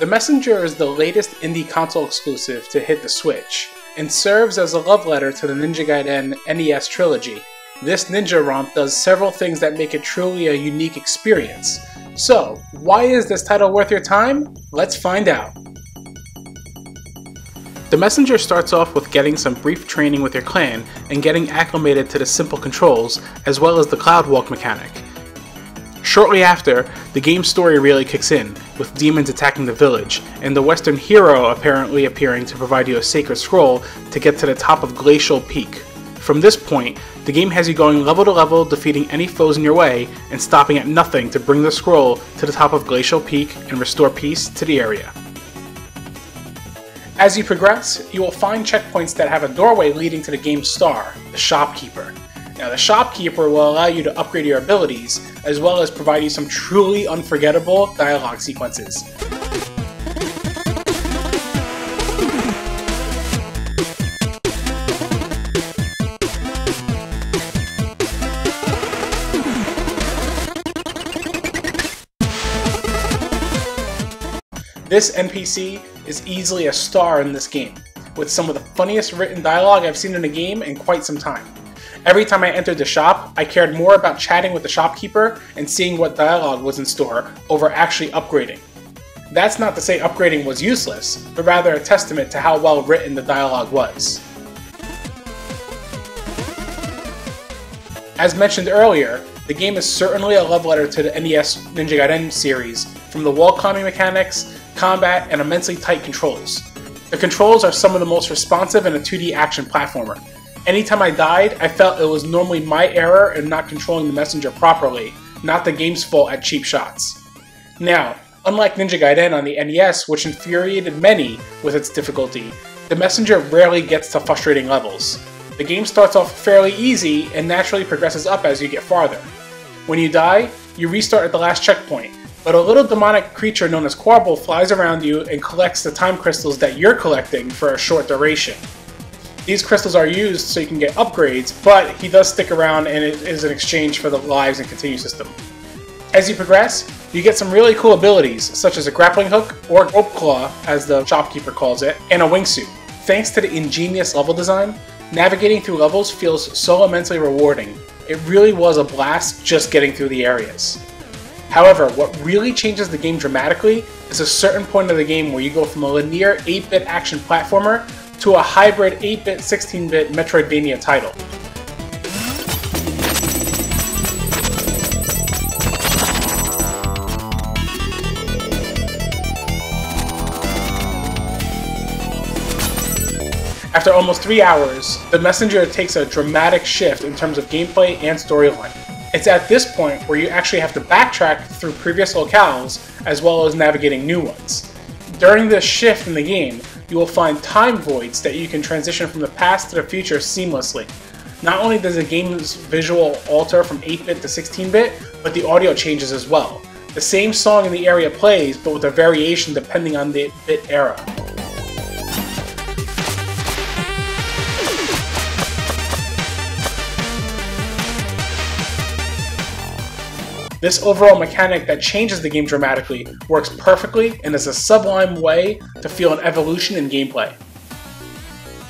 The Messenger is the latest indie console exclusive to hit the Switch, and serves as a love letter to the Ninja Gaiden NES trilogy. This ninja romp does several things that make it truly a unique experience. So, why is this title worth your time? Let's find out. The Messenger starts off with getting some brief training with your clan and getting acclimated to the simple controls, as well as the cloud walk mechanic. Shortly after, the game's story really kicks in, with demons attacking the village, and the Western hero apparently appearing to provide you a sacred scroll to get to the top of Glacial Peak. From this point, the game has you going level to level, defeating any foes in your way, and stopping at nothing to bring the scroll to the top of Glacial Peak and restore peace to the area. As you progress, you will find checkpoints that have a doorway leading to the game's star, the Shopkeeper. Now, the Shopkeeper will allow you to upgrade your abilities, as well as provide you some truly unforgettable dialogue sequences. This NPC is easily a star in this game, with some of the funniest written dialogue I've seen in a game in quite some time. Every time I entered the shop, I cared more about chatting with the shopkeeper and seeing what dialogue was in store over actually upgrading. That's not to say upgrading was useless, but rather a testament to how well written the dialogue was. As mentioned earlier, the game is certainly a love letter to the NES Ninja Gaiden series, from the wall climbing mechanics, combat, and immensely tight controls. The controls are some of the most responsive in a 2D action platformer. Anytime I died, I felt it was normally my error in not controlling the Messenger properly, not the game's fault at cheap shots. Now, unlike Ninja Gaiden on the NES, which infuriated many with its difficulty, the Messenger rarely gets to frustrating levels. The game starts off fairly easy and naturally progresses up as you get farther. When you die, you restart at the last checkpoint, but a little demonic creature known as Quarble flies around you and collects the time crystals that you're collecting for a short duration. These crystals are used so you can get upgrades, but he does stick around and it is an exchange for the lives and continue system. As you progress, you get some really cool abilities, such as a grappling hook, or rope claw as the shopkeeper calls it, and a wingsuit. Thanks to the ingenious level design, navigating through levels feels so immensely rewarding. It really was a blast just getting through the areas. However, what really changes the game dramatically is a certain point of the game where you go from a linear 8-bit action platformer to a hybrid 8-bit, 16-bit Metroidvania title. After almost 3 hours, the Messenger takes a dramatic shift in terms of gameplay and storyline. It's at this point where you actually have to backtrack through previous locales as well as navigating new ones. During this shift in the game, you will find time voids that you can transition from the past to the future seamlessly. Not only does the game's visual alter from 8-bit to 16-bit, but the audio changes as well. The same song in the area plays, but with a variation depending on the bit era. This overall mechanic that changes the game dramatically works perfectly and is a sublime way to feel an evolution in gameplay.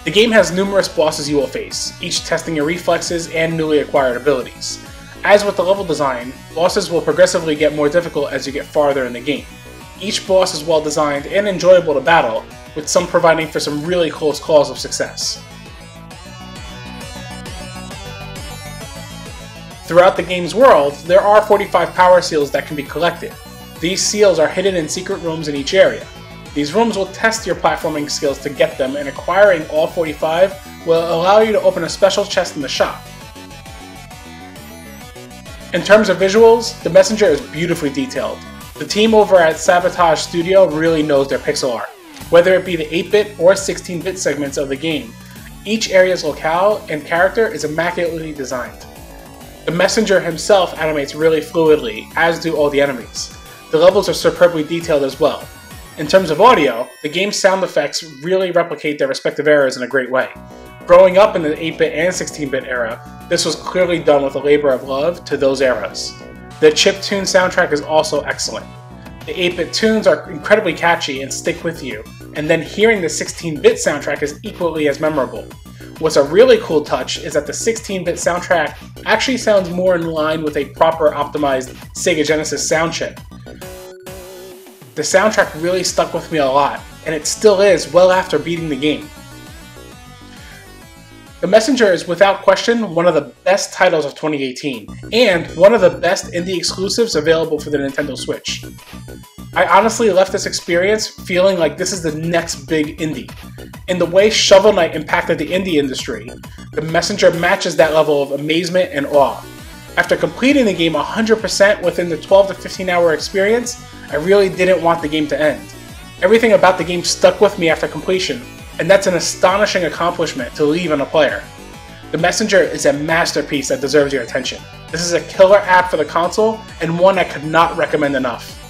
The game has numerous bosses you will face, each testing your reflexes and newly acquired abilities. As with the level design, bosses will progressively get more difficult as you get farther in the game. Each boss is well designed and enjoyable to battle, with some providing for some really close calls of success. Throughout the game's world, there are 45 power seals that can be collected. These seals are hidden in secret rooms in each area. These rooms will test your platforming skills to get them, and acquiring all 45 will allow you to open a special chest in the shop. In terms of visuals, the Messenger is beautifully detailed. The team over at Sabotage Studio really knows their pixel art. Whether it be the 8-bit or 16-bit segments of the game, each area's locale and character is immaculately designed. The Messenger himself animates really fluidly, as do all the enemies. The levels are superbly detailed as well. In terms of audio, the game's sound effects really replicate their respective eras in a great way. Growing up in the 8-bit and 16-bit era, this was clearly done with a labor of love to those eras. The chiptune soundtrack is also excellent. The 8-bit tunes are incredibly catchy and stick with you, and then hearing the 16-bit soundtrack is equally as memorable. What's a really cool touch is that the 16-bit soundtrack actually sounds more in line with a proper optimized Sega Genesis sound chip. The soundtrack really stuck with me a lot, and it still is well after beating the game. The Messenger is without question one of the best titles of 2018, and one of the best indie exclusives available for the Nintendo Switch. I honestly left this experience feeling like this is the next big indie. In the way Shovel Knight impacted the indie industry, The Messenger matches that level of amazement and awe. After completing the game 100% within the 12 to 15 hour experience, I really didn't want the game to end. Everything about the game stuck with me after completion, and that's an astonishing accomplishment to leave on a player. The Messenger is a masterpiece that deserves your attention. This is a killer app for the console, and one I could not recommend enough.